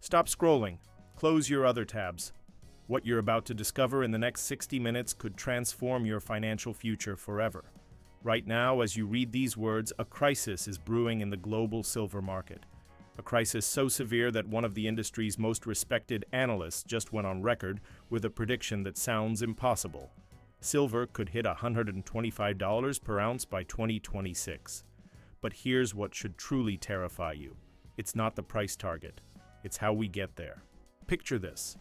Stop scrolling. Close your other tabs. What you're about to discover in the next 60 minutes could transform your financial future forever. Right now, as you read these words, a crisis is brewing in the global silver market. A crisis so severe that one of the industry's most respected analysts just went on record with a prediction that sounds impossible. Silver could hit $125 per ounce by 2026. But here's what should truly terrify you. It's not the price target. It's how we get there. Picture this.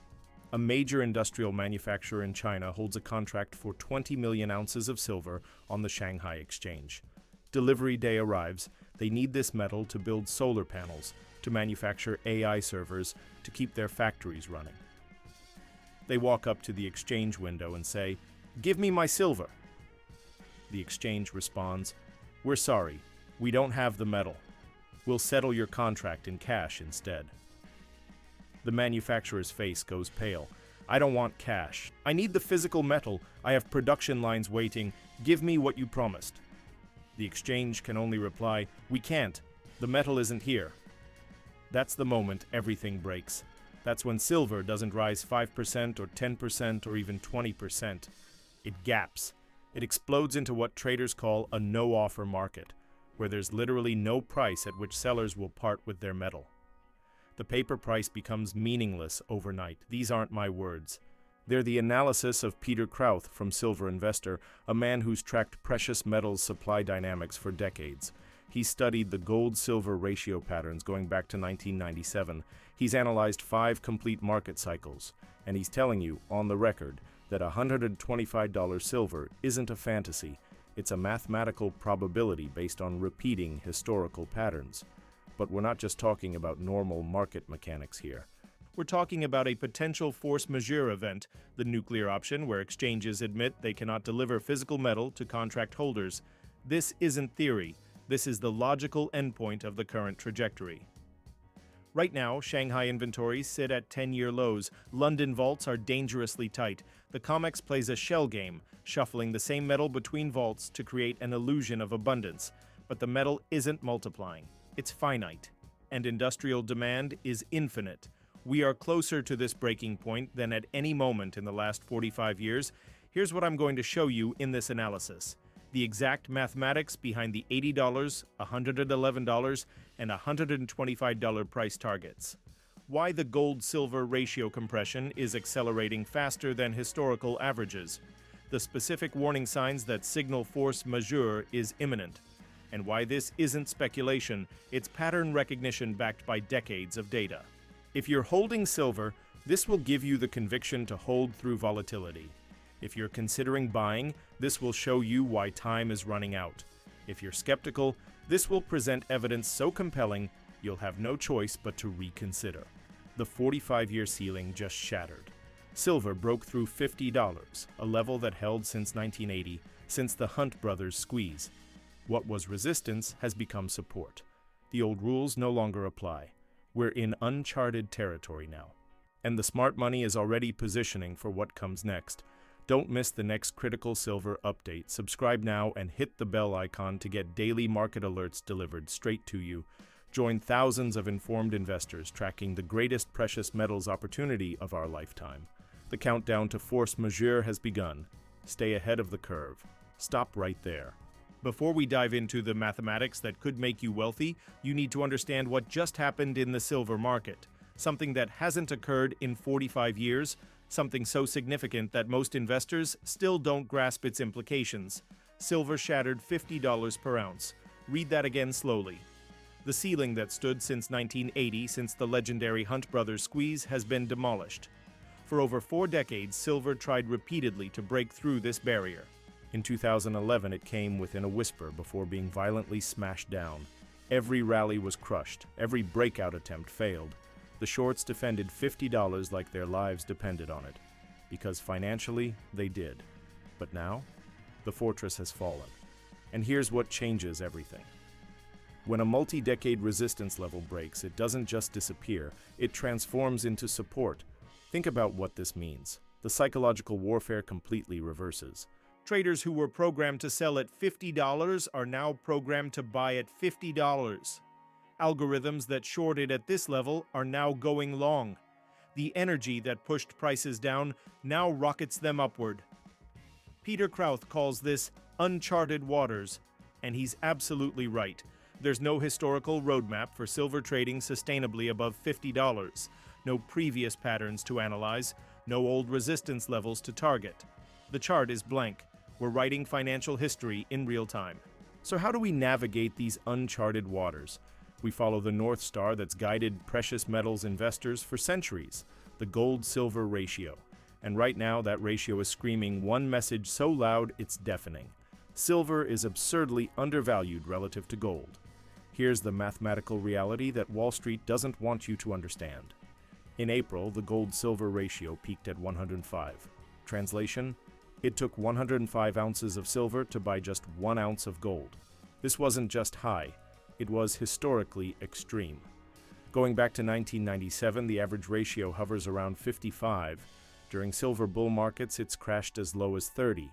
A major industrial manufacturer in China holds a contract for 20 million ounces of silver on the Shanghai exchange. Delivery day arrives. They need this metal to build solar panels, to manufacture AI servers, to keep their factories running. They walk up to the exchange window and say, "Give me my silver." The exchange responds, "We're sorry, we don't have the metal. We'll settle your contract in cash instead." The manufacturer's face goes pale. "I don't want cash. I need the physical metal. I have production lines waiting. Give me what you promised." The exchange can only reply, "We can't. The metal isn't here." That's the moment everything breaks. That's when silver doesn't rise 5% or 10% or even 20%. It gaps. It explodes into what traders call a no-offer market, where there's literally no price at which sellers will part with their metal. The paper price becomes meaningless overnight. These aren't my words. They're the analysis of Peter Krauth from Silver Investor, a man who's tracked precious metals supply dynamics for decades. He's studied the gold-silver ratio patterns going back to 1997. He's analyzed 5 complete market cycles, and he's telling you, on the record, that $125 silver isn't a fantasy. It's a mathematical probability based on repeating historical patterns. But we're not just talking about normal market mechanics here. We're talking about a potential force majeure event, the nuclear option where exchanges admit they cannot deliver physical metal to contract holders. This isn't theory. This is the logical endpoint of the current trajectory. Right now, Shanghai inventories sit at 10-year lows. London vaults are dangerously tight. The COMEX plays a shell game, shuffling the same metal between vaults to create an illusion of abundance. But the metal isn't multiplying. It's finite, and industrial demand is infinite. We are closer to this breaking point than at any moment in the last 45 years. Here's what I'm going to show you in this analysis. The exact mathematics behind the $80, $111, and $125 price targets. Why the gold-silver ratio compression is accelerating faster than historical averages. The specific warning signs that signal force majeure is imminent. And why this isn't speculation, it's pattern recognition backed by decades of data. If you're holding silver, this will give you the conviction to hold through volatility. If you're considering buying, this will show you why time is running out. If you're skeptical, this will present evidence so compelling, you'll have no choice but to reconsider. The 45-year ceiling just shattered. Silver broke through $50, a level that held since 1980, since the Hunt brothers squeeze. What was resistance has become support. The old rules no longer apply. We're in uncharted territory now. And the smart money is already positioning for what comes next. Don't miss the next critical silver update. Subscribe now and hit the bell icon to get daily market alerts delivered straight to you. Join thousands of informed investors tracking the greatest precious metals opportunity of our lifetime. The countdown to force majeure has begun. Stay ahead of the curve. Stop right there. Before we dive into the mathematics that could make you wealthy, you need to understand what just happened in the silver market. Something that hasn't occurred in 45 years, something so significant that most investors still don't grasp its implications. Silver shattered $50 per ounce. Read that again slowly. The ceiling that stood since 1980, since the legendary Hunt brothers squeeze, has been demolished. For over 4 decades, silver tried repeatedly to break through this barrier. In 2011, it came within a whisper before being violently smashed down. Every rally was crushed. Every breakout attempt failed. The shorts defended $50 like their lives depended on it. Because financially, they did. But now, the fortress has fallen. And here's what changes everything. When a multi-decade resistance level breaks, it doesn't just disappear, it transforms into support. Think about what this means. The psychological warfare completely reverses. Traders who were programmed to sell at $50 are now programmed to buy at $50. Algorithms that shorted at this level are now going long. The energy that pushed prices down now rockets them upward. Peter Krauth calls this uncharted waters, and he's absolutely right. There's no historical roadmap for silver trading sustainably above $50, no previous patterns to analyze, no old resistance levels to target. The chart is blank. We're writing financial history in real time. So how do we navigate these uncharted waters? We follow the North Star that's guided precious metals investors for centuries, the gold-silver ratio. And right now, that ratio is screaming one message so loud it's deafening. Silver is absurdly undervalued relative to gold. Here's the mathematical reality that Wall Street doesn't want you to understand. In April, the gold-silver ratio peaked at 105. Translation: it took 105 ounces of silver to buy just 1 ounce of gold. This wasn't just high, it was historically extreme. Going back to 1997, the average ratio hovers around 55. During silver bull markets, it's crashed as low as 30.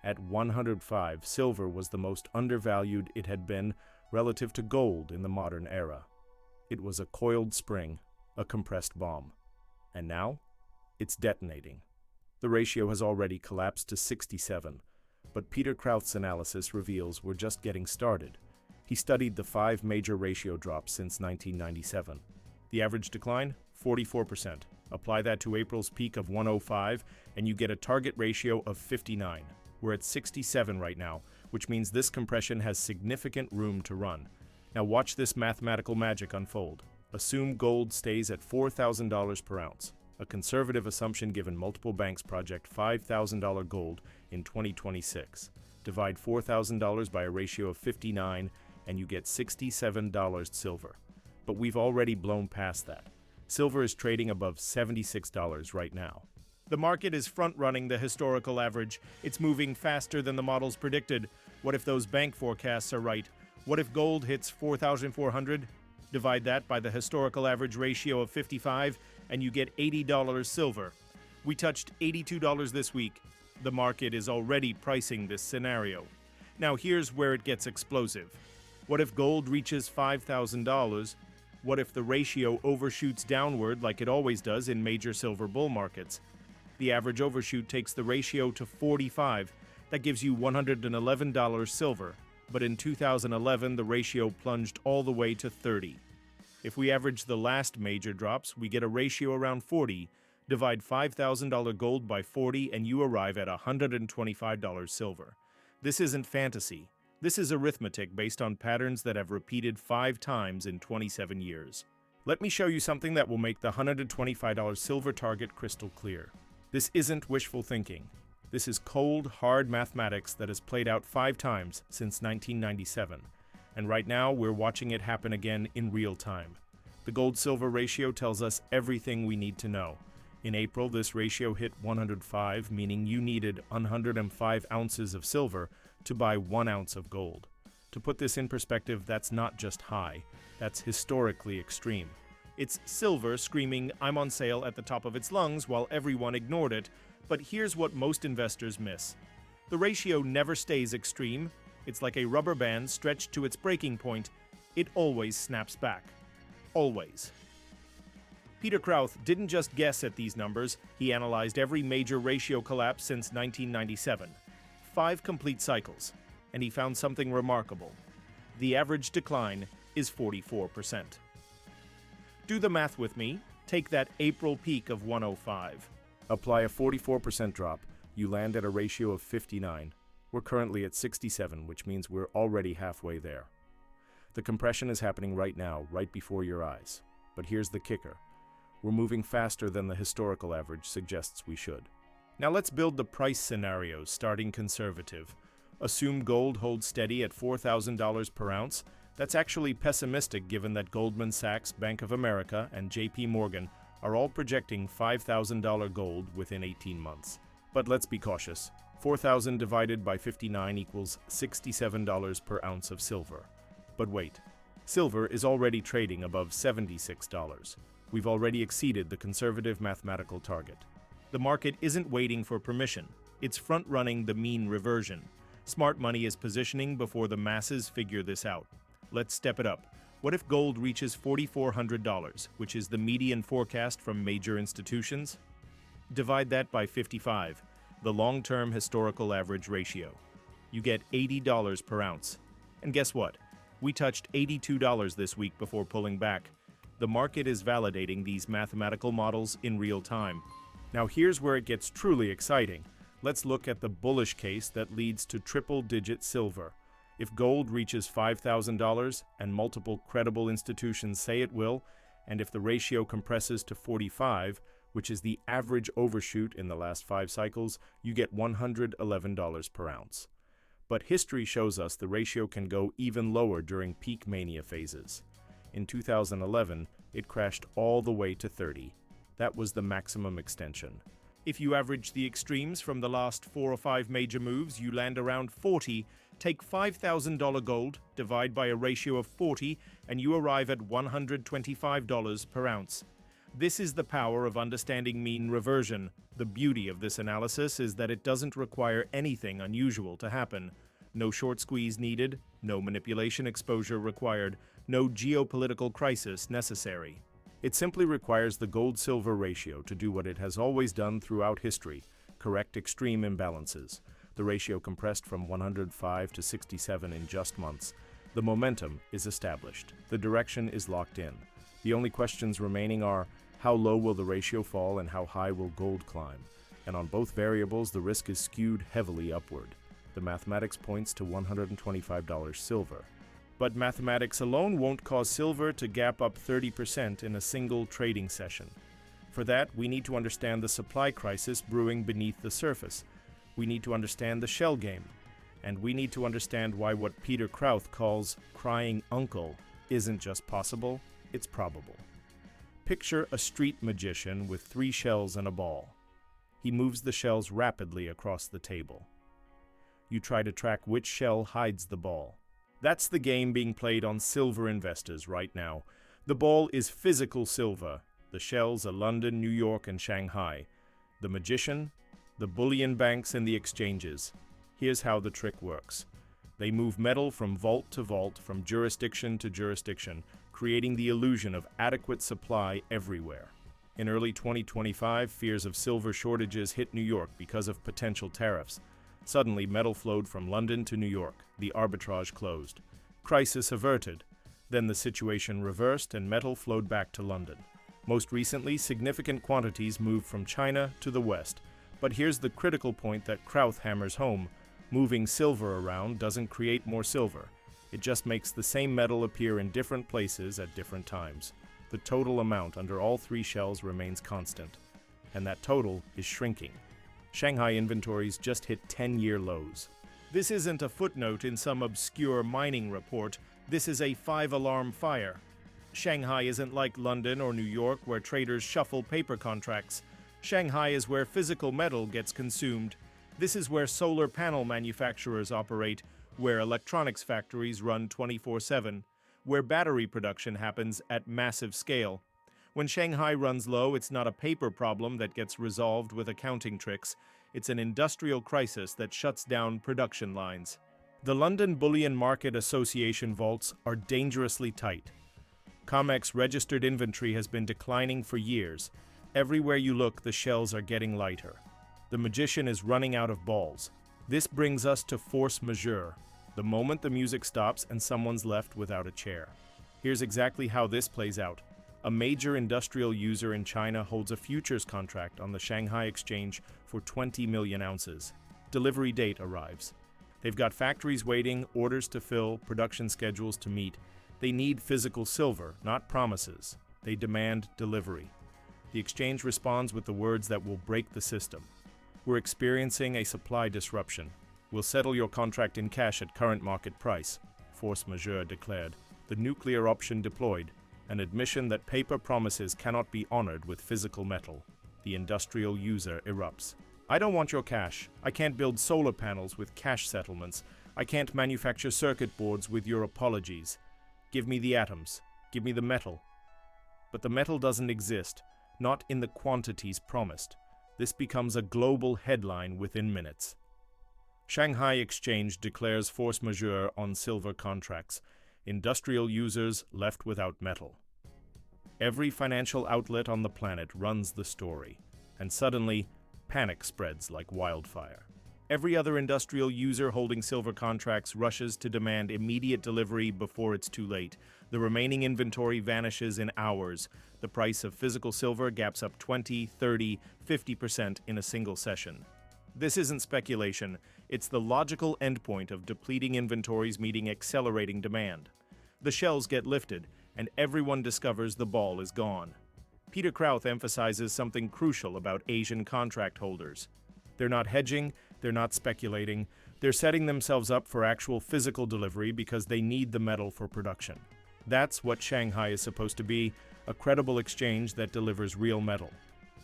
At 105, silver was the most undervalued it had been relative to gold in the modern era. It was a coiled spring, a compressed bomb. And now, it's detonating. The ratio has already collapsed to 67, but Peter Krauth's analysis reveals we're just getting started. He studied the 5 major ratio drops since 1997. The average decline? 44%. Apply that to April's peak of 105, and you get a target ratio of 59. We're at 67 right now, which means this compression has significant room to run. Now watch this mathematical magic unfold. Assume gold stays at $4,000 per ounce. A conservative assumption given multiple banks project $5,000 gold in 2026. Divide $4,000 by a ratio of 59, and you get $67 silver. But we've already blown past that. Silver is trading above $76 right now. The market is front-running the historical average. It's moving faster than the models predicted. What if those bank forecasts are right? What if gold hits 4,400? Divide that by the historical average ratio of 55, and you get $80 silver. We touched $82 this week. The market is already pricing this scenario. Now here's where it gets explosive. What if gold reaches $5,000? What if the ratio overshoots downward like it always does in major silver bull markets? The average overshoot takes the ratio to 45. That gives you $111 silver. But in 2011, the ratio plunged all the way to 30. If we average the last major drops, we get a ratio around 40. Divide $5,000 gold by 40 and you arrive at $125 silver. This isn't fantasy. This is arithmetic based on patterns that have repeated 5 times in 27 years. Let me show you something that will make the $125 silver target crystal clear. This isn't wishful thinking. This is cold, hard mathematics that has played out 5 times since 1997. And right now, we're watching it happen again in real time. The gold-silver ratio tells us everything we need to know. In April, this ratio hit 105, meaning you needed 105 ounces of silver to buy 1 ounce of gold. To put this in perspective, that's not just high, that's historically extreme. It's silver screaming, "I'm on sale" at the top of its lungs while everyone ignored it. But here's what most investors miss. The ratio never stays extreme. It's like a rubber band stretched to its breaking point. It always snaps back. Always. Peter Krauth didn't just guess at these numbers, he analyzed every major ratio collapse since 1997. 5 complete cycles, and he found something remarkable. The average decline is 44%. Do the math with me. Take that April peak of 105. Apply a 44% drop. You land at a ratio of 59. We're currently at 67, which means we're already halfway there. The compression is happening right now, right before your eyes. But here's the kicker. We're moving faster than the historical average suggests we should. Now let's build the price scenarios, starting conservative. Assume gold holds steady at $4,000 per ounce. That's actually pessimistic given that Goldman Sachs, Bank of America, and JP Morgan are all projecting $5,000 gold within 18 months. But let's be cautious. 4,000 divided by 59 equals $67 per ounce of silver. But wait, silver is already trading above $76. We've already exceeded the conservative mathematical target. The market isn't waiting for permission. It's front-running the mean reversion. Smart money is positioning before the masses figure this out. Let's step it up. What if gold reaches $4,400, which is the median forecast from major institutions? Divide that by 55, the long-term historical average ratio. You get $80 per ounce. And guess what? We touched $82 this week before pulling back. The market is validating these mathematical models in real time. Now here's where it gets truly exciting. Let's look at the bullish case that leads to triple-digit silver. If gold reaches $5,000, and multiple credible institutions say it will, and if the ratio compresses to 45, which is the average overshoot in the last 5 cycles, you get $111 per ounce. But history shows us the ratio can go even lower during peak mania phases. In 2011, it crashed all the way to 30. That was the maximum extension. If you average the extremes from the last 4 or 5 major moves, you land around 40. Take $5,000 gold, divide by a ratio of 40, and you arrive at $125 per ounce. This is the power of understanding mean reversion. The beauty of this analysis is that it doesn't require anything unusual to happen. No short squeeze needed, no manipulation exposure required, no geopolitical crisis necessary. It simply requires the gold-silver ratio to do what it has always done throughout history: correct extreme imbalances. The ratio compressed from 105 to 67 in just months. The momentum is established. The direction is locked in. The only questions remaining are, how low will the ratio fall and how high will gold climb? And on both variables, the risk is skewed heavily upward. The mathematics points to $125 silver. But mathematics alone won't cause silver to gap up 30% in a single trading session. For that, we need to understand the supply crisis brewing beneath the surface. We need to understand the shell game. And we need to understand why what Peter Krauth calls crying uncle isn't just possible, it's probable. Picture a street magician with 3 shells and a ball. He moves the shells rapidly across the table. You try to track which shell hides the ball. That's the game being played on silver investors right now. The ball is physical silver. The shells are London, New York, and Shanghai. The magician? The bullion banks and the exchanges. Here's how the trick works. They move metal from vault to vault, from jurisdiction to jurisdiction, creating the illusion of adequate supply everywhere. In early 2025, fears of silver shortages hit New York because of potential tariffs. Suddenly, metal flowed from London to New York. The arbitrage closed. Crisis averted. Then the situation reversed and metal flowed back to London. Most recently, significant quantities moved from China to the West. But here's the critical point that Krauth hammers home. Moving silver around doesn't create more silver. It just makes the same metal appear in different places at different times. The total amount under all 3 shells remains constant. And that total is shrinking. Shanghai inventories just hit 10-year lows. This isn't a footnote in some obscure mining report. This is a 5-alarm fire. Shanghai isn't like London or New York, where traders shuffle paper contracts. Shanghai is where physical metal gets consumed. This is where solar panel manufacturers operate, where electronics factories run 24/7, where battery production happens at massive scale. When Shanghai runs low, it's not a paper problem that gets resolved with accounting tricks. It's an industrial crisis that shuts down production lines. The London Bullion Market Association vaults are dangerously tight. COMEX registered inventory has been declining for years. Everywhere you look, the shells are getting lighter. The magician is running out of balls. This brings us to force majeure, the moment the music stops and someone's left without a chair. Here's exactly how this plays out. A major industrial user in China holds a futures contract on the Shanghai exchange for 20 million ounces. Delivery date arrives. They've got factories waiting, orders to fill, production schedules to meet. They need physical silver, not promises. They demand delivery. The exchange responds with the words that will break the system. We're experiencing a supply disruption. We'll settle your contract in cash at current market price, force majeure declared. The nuclear option deployed. An admission that paper promises cannot be honored with physical metal. The industrial user erupts. I don't want your cash. I can't build solar panels with cash settlements. I can't manufacture circuit boards with your apologies. Give me the atoms. Give me the metal. But the metal doesn't exist, not in the quantities promised. This becomes a global headline within minutes. Shanghai Exchange declares force majeure on silver contracts. industrial users left without metal. Every financial outlet on the planet runs the story, and suddenly, panic spreads like wildfire. Every other industrial user holding silver contracts rushes to demand immediate delivery before it's too late. The remaining inventory vanishes in hours. The price of physical silver gaps up 20, 30, 50% in a single session. This isn't speculation, it's the logical endpoint of depleting inventories meeting accelerating demand. The shells get lifted, and everyone discovers the ball is gone. Peter Krauth emphasizes something crucial about Asian contract holders. They're not hedging, they're not speculating, they're setting themselves up for actual physical delivery because they need the metal for production. That's what Shanghai is supposed to be, a credible exchange that delivers real metal.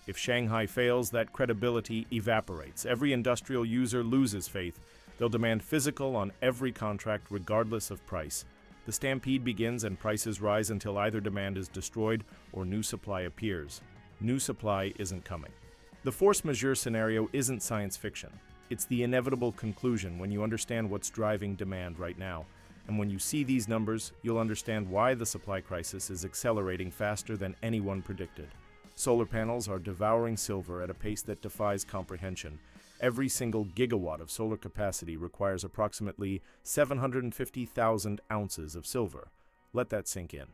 If Shanghai fails, that credibility evaporates. Every industrial user loses faith. They'll demand physical on every contract regardless of price. The stampede begins and prices rise until either demand is destroyed or new supply appears. New supply isn't coming. The force majeure scenario isn't science fiction. It's the inevitable conclusion when you understand what's driving demand right now. And when you see these numbers, you'll understand why the supply crisis is accelerating faster than anyone predicted. Solar panels are devouring silver at a pace that defies comprehension. Every single gigawatt of solar capacity requires approximately 750,000 ounces of silver. Let that sink in.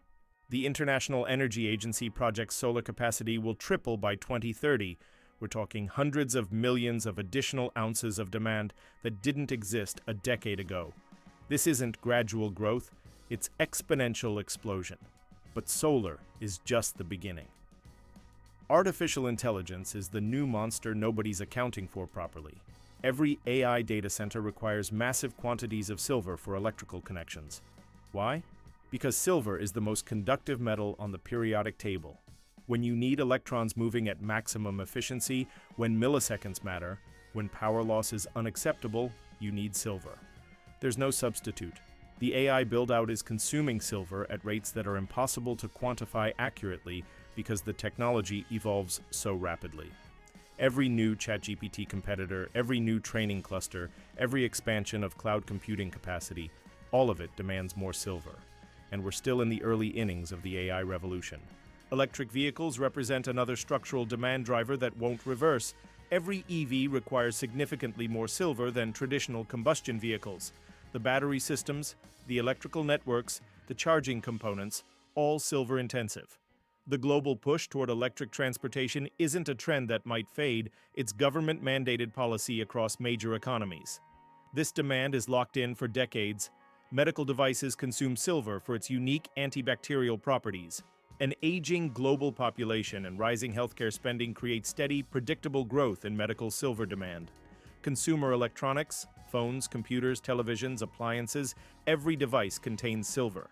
The International Energy Agency projects solar capacity will triple by 2030. We're talking hundreds of millions of additional ounces of demand that didn't exist a decade ago. This isn't gradual growth, it's exponential explosion. But solar is just the beginning. Artificial intelligence is the new monster nobody's accounting for properly. Every AI data center requires massive quantities of silver for electrical connections. Why? Because silver is the most conductive metal on the periodic table. When you need electrons moving at maximum efficiency, when milliseconds matter, when power loss is unacceptable, you need silver. There's no substitute. The AI build-out is consuming silver at rates that are impossible to quantify accurately because the technology evolves so rapidly. Every new ChatGPT competitor, every new training cluster, every expansion of cloud computing capacity, all of it demands more silver. And we're still in the early innings of the AI revolution. Electric vehicles represent another structural demand driver that won't reverse. Every EV requires significantly more silver than traditional combustion vehicles. The battery systems, the electrical networks, the charging components, all silver intensive. The global push toward electric transportation isn't a trend that might fade, it's government-mandated policy across major economies. This demand is locked in for decades. Medical devices consume silver for its unique antibacterial properties. An aging global population and rising healthcare spending create steady, predictable growth in medical silver demand. Consumer electronics, phones, computers, televisions, appliances, every device contains silver.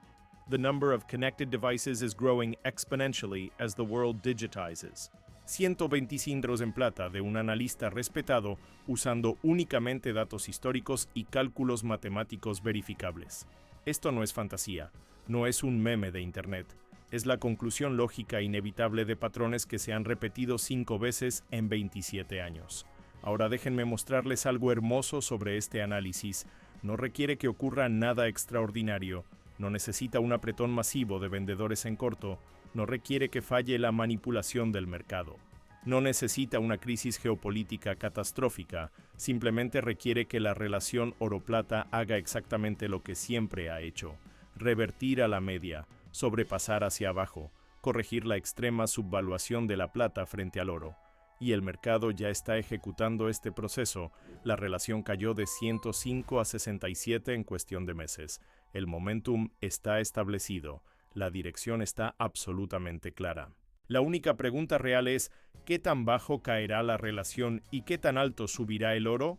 The number of connected devices is growing exponentially as the world digitizes. 125 cilindros en plata de un analista respetado usando únicamente datos históricos y cálculos matemáticos verificables. Esto no es fantasía, no es un meme de Internet. Es la conclusión lógica inevitable de patrones que se han repetido 5 veces en 27 años. Ahora déjenme mostrarles algo hermoso sobre este análisis. No requiere que ocurra nada extraordinario. No necesita un apretón masivo de vendedores en corto, no requiere que falle la manipulación del mercado. No necesita una crisis geopolítica catastrófica, simplemente requiere que la relación oro-plata haga exactamente lo que siempre ha hecho: revertir a la media, sobrepasar hacia abajo, corregir la extrema subvaluación de la plata frente al oro. Y el mercado ya está ejecutando este proceso. La relación cayó de 105 a 67 en cuestión de meses. El momentum está establecido. La dirección está absolutamente clara. La única pregunta real es, ¿qué tan bajo caerá la relación y qué tan alto subirá el oro?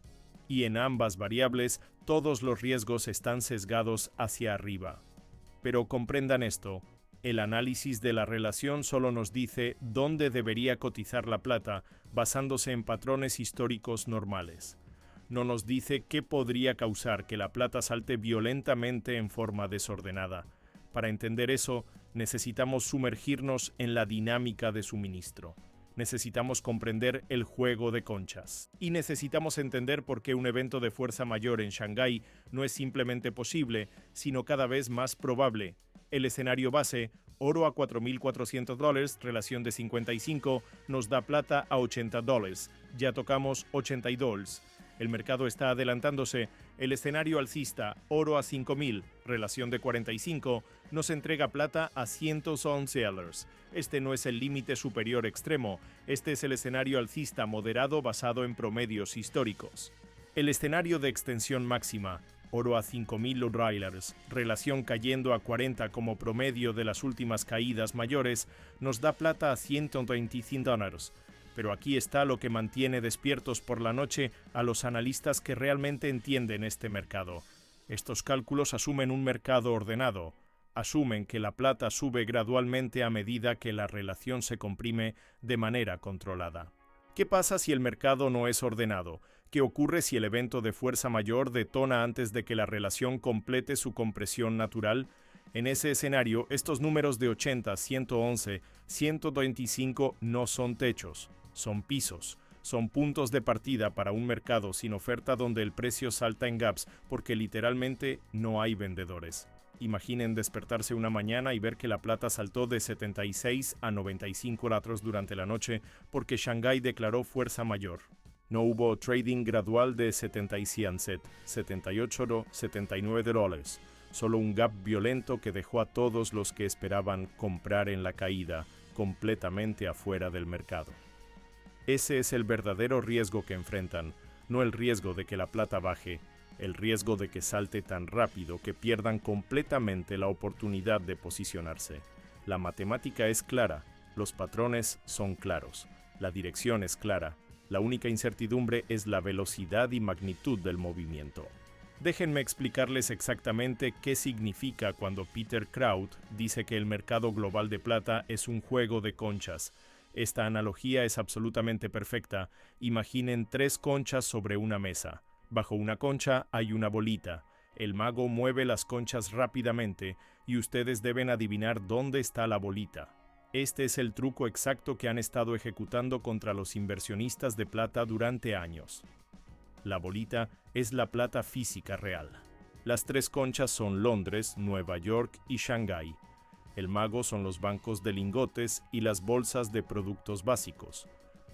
Y en ambas variables, todos los riesgos están sesgados hacia arriba. Pero comprendan esto. El análisis de la relación solo nos dice dónde debería cotizar la plata basándose en patrones históricos normales. No nos dice qué podría causar que la plata salte violentamente en forma desordenada. Para entender eso, necesitamos sumergirnos en la dinámica de suministro. Necesitamos comprender el juego de conchas. Y necesitamos entender por qué un evento de fuerza mayor en Shanghai no es simplemente posible, sino cada vez más probable. El escenario base, oro a $4.400, relación de 55, nos da plata a $80. Ya tocamos $82. El mercado está adelantándose. El escenario alcista, oro a 5.000, relación de 45, nos entrega plata a $111. Este no es el límite superior extremo, este es el escenario alcista moderado basado en promedios históricos. El escenario de extensión máxima, oro a 5.000 $, relación cayendo a 40 como promedio de las últimas caídas mayores, nos da plata a $125. Pero aquí está lo que mantiene despiertos por la noche a los analistas que realmente entienden este mercado. Estos cálculos asumen un mercado ordenado, asumen que la plata sube gradualmente a medida que la relación se comprime de manera controlada. ¿Qué pasa si el mercado no es ordenado? ¿Qué ocurre si el evento de fuerza mayor detona antes de que la relación complete su compresión natural? En ese escenario, estos números de 80, 111, 125 no son techos, son pisos, son puntos de partida para un mercado sin oferta donde el precio salta en gaps porque literalmente no hay vendedores. Imaginen despertarse una mañana y ver que la plata saltó de 76 a 95 $, durante la noche porque Shanghai declaró fuerza mayor. No hubo trading gradual de 77, 78, 79 $. Solo un gap violento que dejó a todos los que esperaban comprar en la caída completamente afuera del mercado. Ese es el verdadero riesgo que enfrentan, no el riesgo de que la plata baje, el riesgo de que salte tan rápido que pierdan completamente la oportunidad de posicionarse. La matemática es clara, los patrones son claros, la dirección es clara, la única incertidumbre es la velocidad y magnitud del movimiento. Déjenme explicarles exactamente qué significa cuando Peter Kraut dice que el mercado global de plata es un juego de conchas. Esta analogía es absolutamente perfecta. Imaginen 3 conchas sobre una mesa. Bajo una concha hay una bolita. El mago mueve las conchas rápidamente y ustedes deben adivinar dónde está la bolita. Este es el truco exacto que han estado ejecutando contra los inversionistas de plata durante años. La bolita es la plata física real. Las 3 conchas son Londres, Nueva York y Shanghái. El mago son los bancos de lingotes y las bolsas de productos básicos.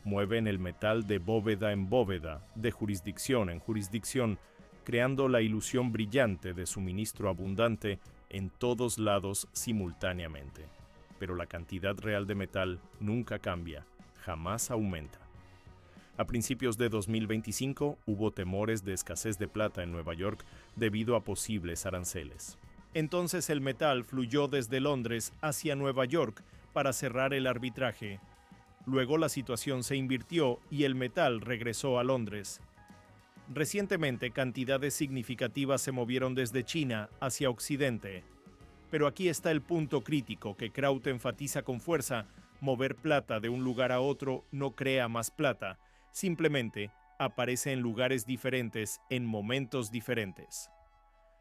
Mueven el metal de bóveda en bóveda, de jurisdicción en jurisdicción, creando la ilusión brillante de suministro abundante en todos lados simultáneamente. Pero la cantidad real de metal nunca cambia, jamás aumenta. A principios de 2025 hubo temores de escasez de plata en Nueva York debido a posibles aranceles. Entonces el metal fluyó desde Londres hacia Nueva York para cerrar el arbitraje. Luego la situación se invirtió y el metal regresó a Londres. Recientemente, cantidades significativas se movieron desde China hacia Occidente. Pero aquí está el punto crítico que Kraut enfatiza con fuerza: mover plata de un lugar a otro no crea más plata, simplemente aparece en lugares diferentes en momentos diferentes.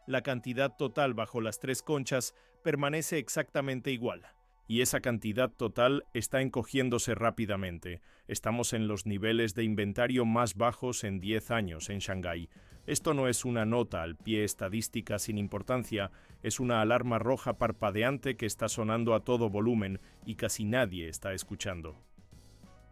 La cantidad total bajo las 3 conchas permanece exactamente igual. Y esa cantidad total está encogiéndose rápidamente. Estamos en los niveles de inventario más bajos en 10 años en Shanghái. Esto no es una nota al pie estadística sin importancia, es una alarma roja parpadeante que está sonando a todo volumen y casi nadie está escuchando.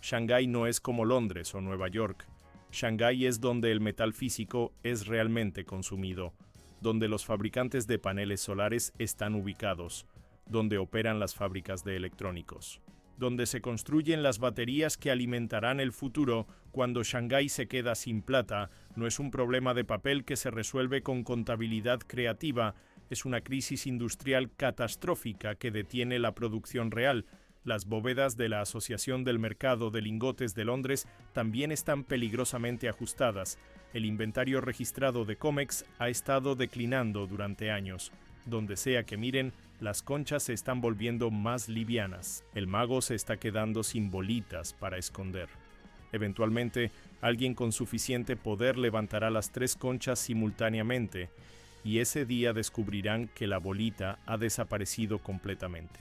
Shanghái no es como Londres o Nueva York. Shanghái es donde el metal físico es realmente consumido, donde los fabricantes de paneles solares están ubicados, donde operan las fábricas de electrónicos, donde se construyen las baterías que alimentarán el futuro. Cuando Shanghái se queda sin plata, no es un problema de papel que se resuelve con contabilidad creativa, es una crisis industrial catastrófica que detiene la producción real. Las bóvedas de la Asociación del Mercado de Lingotes de Londres también están peligrosamente ajustadas. El inventario registrado de COMEX ha estado declinando durante años. Donde sea que miren, las conchas se están volviendo más livianas. El mago se está quedando sin bolitas para esconder. Eventualmente, alguien con suficiente poder levantará las 3 conchas simultáneamente, y ese día descubrirán que la bolita ha desaparecido completamente.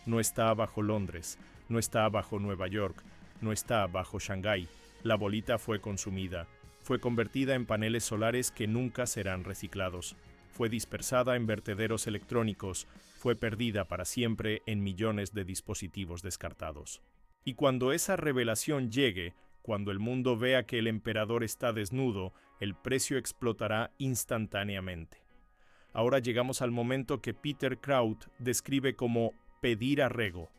No está bajo Londres, no está bajo Nueva York, no está bajo Shanghai. La bolita fue consumida. Fue convertida en paneles solares que nunca serán reciclados. Fue dispersada en vertederos electrónicos. Fue perdida para siempre en millones de dispositivos descartados. Y cuando esa revelación llegue, cuando el mundo vea que el emperador está desnudo, el precio explotará instantáneamente. Ahora llegamos al momento que Peter Kraut describe como pedir arrego.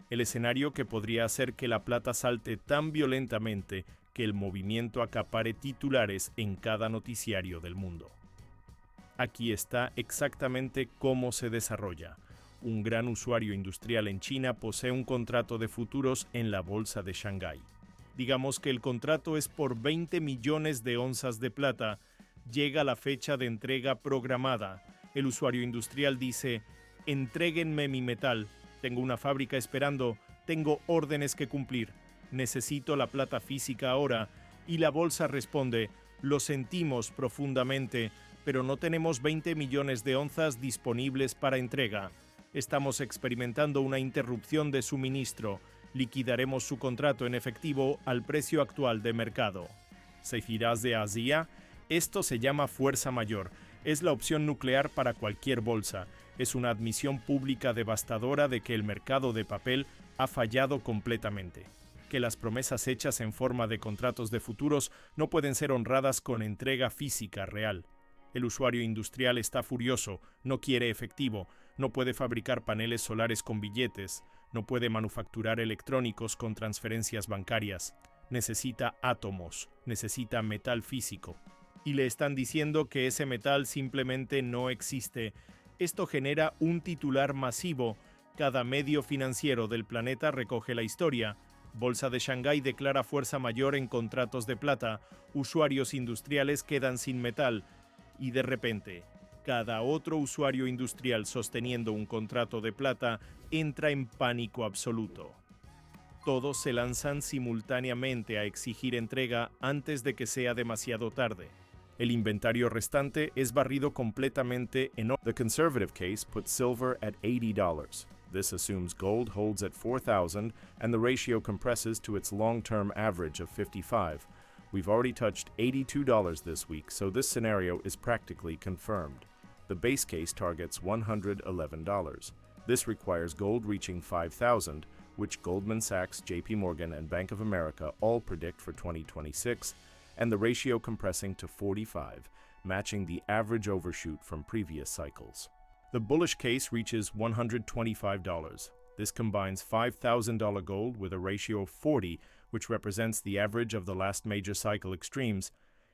El escenario que podría hacer que la plata salte tan violentamente que el movimiento acapare titulares en cada noticiario del mundo. Aquí está exactamente cómo se desarrolla. Un gran usuario industrial en China posee un contrato de futuros en la bolsa de Shanghái. Digamos que el contrato es por 20 millones de onzas de plata. Llega la fecha de entrega programada. El usuario industrial dice: entréguenme mi metal. Tengo una fábrica esperando. Tengo órdenes que cumplir. Necesito la plata física ahora. Y la bolsa responde: lo sentimos profundamente, pero no tenemos 20 millones de onzas disponibles para entrega. Estamos experimentando una interrupción de suministro. Liquidaremos su contrato en efectivo al precio actual de mercado. ¿Seguirás de Asia? Esto se llama fuerza mayor. Es la opción nuclear para cualquier bolsa. Es una admisión pública devastadora de que el mercado de papel ha fallado completamente. Que las promesas hechas en forma de contratos de futuros no pueden ser honradas con entrega física real. El usuario industrial está furioso, no quiere efectivo, no puede fabricar paneles solares con billetes, no puede manufacturar electrónicos con transferencias bancarias. Necesita átomos, necesita metal físico. Y le están diciendo que ese metal simplemente no existe. Esto genera un titular masivo. Cada medio financiero del planeta recoge la historia. Bolsa de Shanghái declara fuerza mayor en contratos de plata. Usuarios industriales quedan sin metal. Y de repente, cada otro usuario industrial sosteniendo un contrato de plata entra en pánico absoluto. Todos se lanzan simultáneamente a exigir entrega antes de que sea demasiado tarde. El inventario restante es barrido completamente en oro. The conservative case puts silver at $80. This assumes gold holds at 4,000 and the ratio compresses to its long-term average of 55. We've already touched $82 this week, so this scenario is practically confirmed. The base case targets $111. This requires gold reaching 5,000, which Goldman Sachs, JP Morgan, and Bank of America all predict for 2026, and the ratio compressing to 45, matching the average overshoot from previous cycles. The bullish case reaches $125. This combines $5,000 gold with a ratio of 40, which represents the average of the last major cycle extremes.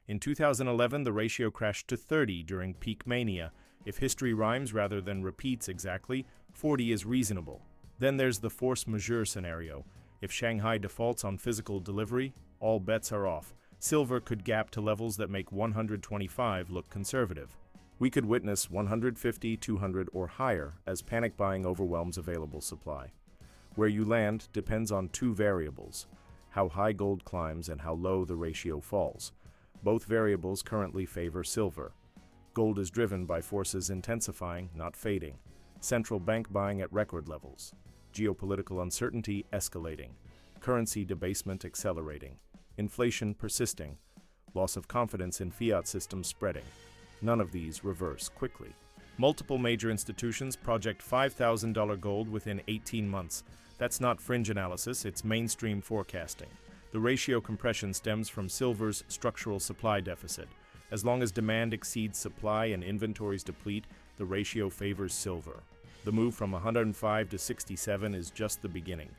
In 2011, the ratio crashed to 30 during peak mania. If history rhymes rather than repeats exactly, 40 is reasonable. Then there's the force majeure scenario. If Shanghai defaults on physical delivery, all bets are off. Silver could gap to levels that make 125 look conservative. We could witness 150, 200, or higher as panic buying overwhelms available supply. Where you land depends on two variables: how high gold climbs and how low the ratio falls. Both variables currently favor silver. Gold is driven by forces intensifying, not fading. Central bank buying at record levels. Geopolitical uncertainty escalating. Currency debasement accelerating. Inflation persisting. Loss of confidence in fiat systems spreading. None of these reverse quickly. Multiple major institutions project $5,000 gold within 18 months. That's not fringe analysis, it's mainstream forecasting. The ratio compression stems from silver's structural supply deficit. As long as demand exceeds supply and inventories deplete, the ratio favors silver. The move from 105 to 67 is just the beginning.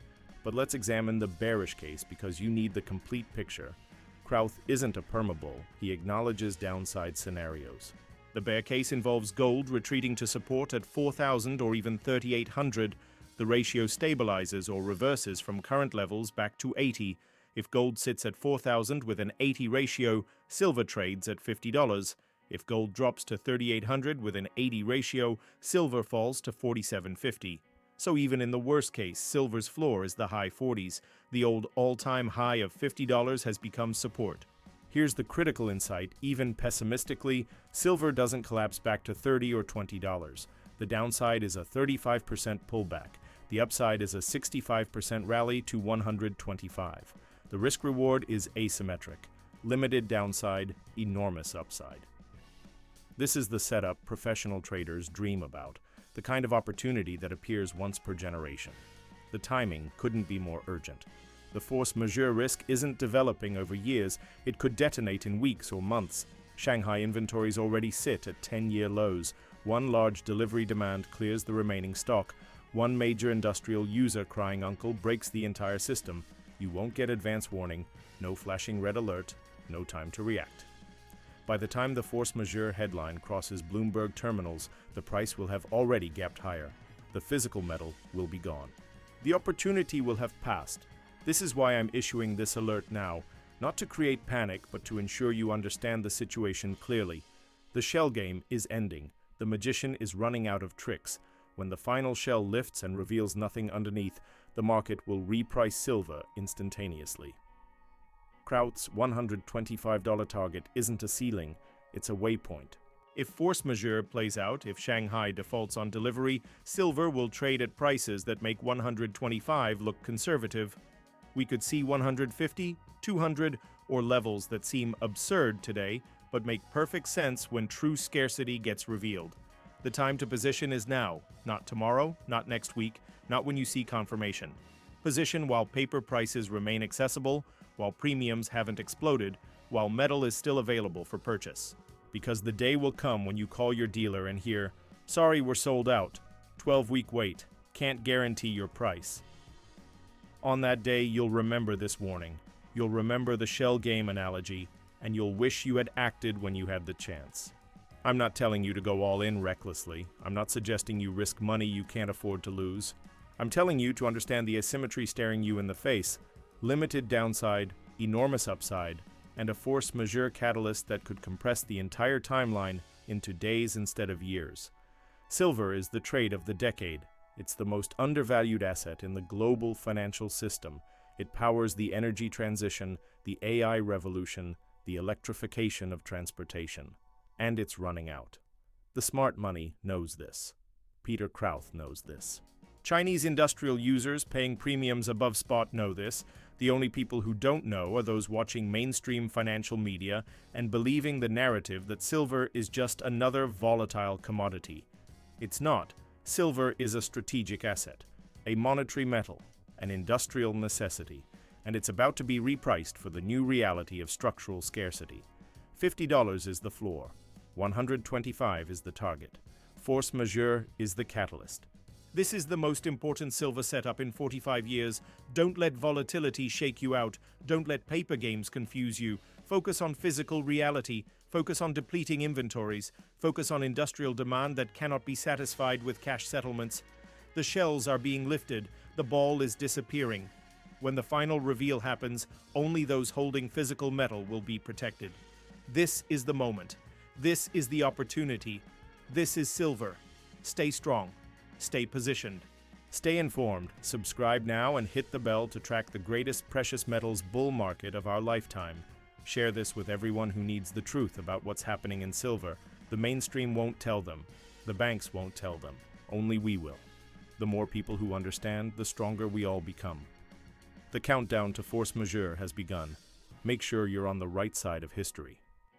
But let's examine the bearish case because you need the complete picture. Kraut isn't a permabull, he acknowledges downside scenarios. The bear case involves gold retreating to support at 4,000 or even 3,800. The ratio stabilizes or reverses from current levels back to 80. If gold sits at 4,000 with an 80 ratio, silver trades at $50. If gold drops to 3,800 with an 80 ratio, silver falls to $47.50. So even in the worst case, silver's floor is the high 40s. The old all-time high of $50 has become support. Here's the critical insight: even pessimistically, silver doesn't collapse back to $30 or $20. The downside is a 35% pullback. The upside is a 65% rally to 125. The risk-reward is asymmetric. Limited downside, enormous upside. This is the setup professional traders dream about, the kind of opportunity that appears once per generation. The timing couldn't be more urgent. The force majeure risk isn't developing over years, it could detonate in weeks or months. Shanghai inventories already sit at 10-year lows. One large delivery demand clears the remaining stock. One major industrial user crying uncle breaks the entire system. You won't get advance warning, no flashing red alert, no time to react. By the time the force majeure headline crosses Bloomberg terminals, the price will have already gapped higher. The physical metal will be gone. The opportunity will have passed. This is why I'm issuing this alert now, not to create panic, but to ensure you understand the situation clearly. The shell game is ending. The magician is running out of tricks. When the final shell lifts and reveals nothing underneath, the market will reprice silver instantaneously. Kraut's $125 target isn't a ceiling, it's a waypoint. If force majeure plays out, if Shanghai defaults on delivery, silver will trade at prices that make 125 look conservative. We could see 150, 200, or levels that seem absurd today, but make perfect sense when true scarcity gets revealed. The time to position is now, not tomorrow, not next week, not when you see confirmation. Position while paper prices remain accessible, while premiums haven't exploded, while metal is still available for purchase. Because the day will come when you call your dealer and hear, "Sorry, we're sold out. 12-week wait. Can't guarantee your price." On that day, you'll remember this warning. You'll remember the shell game analogy, and you'll wish you had acted when you had the chance. I'm not telling you to go all in recklessly. I'm not suggesting you risk money you can't afford to lose. I'm telling you to understand the asymmetry staring you in the face. Limited downside, enormous upside, and a force majeure catalyst that could compress the entire timeline into days instead of years. Silver is the trade of the decade. It's the most undervalued asset in the global financial system. It powers the energy transition, the AI revolution, the electrification of transportation. And it's running out. The smart money knows this. Peter Kraut knows this. Chinese industrial users paying premiums above spot know this. The only people who don't know are those watching mainstream financial media and believing the narrative that silver is just another volatile commodity. It's not. Silver is a strategic asset, a monetary metal, an industrial necessity, and it's about to be repriced for the new reality of structural scarcity. $50 is the floor. 125 is the target. Force majeure is the catalyst. This is the most important silver setup in 45 years. Don't let volatility shake you out. Don't let paper games confuse you. Focus on physical reality. Focus on depleting inventories. Focus on industrial demand that cannot be satisfied with cash settlements. The shells are being lifted. The ball is disappearing. When the final reveal happens, only those holding physical metal will be protected. This is the moment. This is the opportunity. This is silver. Stay strong. Stay positioned. Stay informed. Subscribe now and hit the bell to track the greatest precious metals bull market of our lifetime. Share this with everyone who needs the truth about what's happening in silver. The mainstream won't tell them. The banks won't tell them. Only we will. The more people who understand, the stronger we all become. The countdown to force majeure has begun. Make sure you're on the right side of history.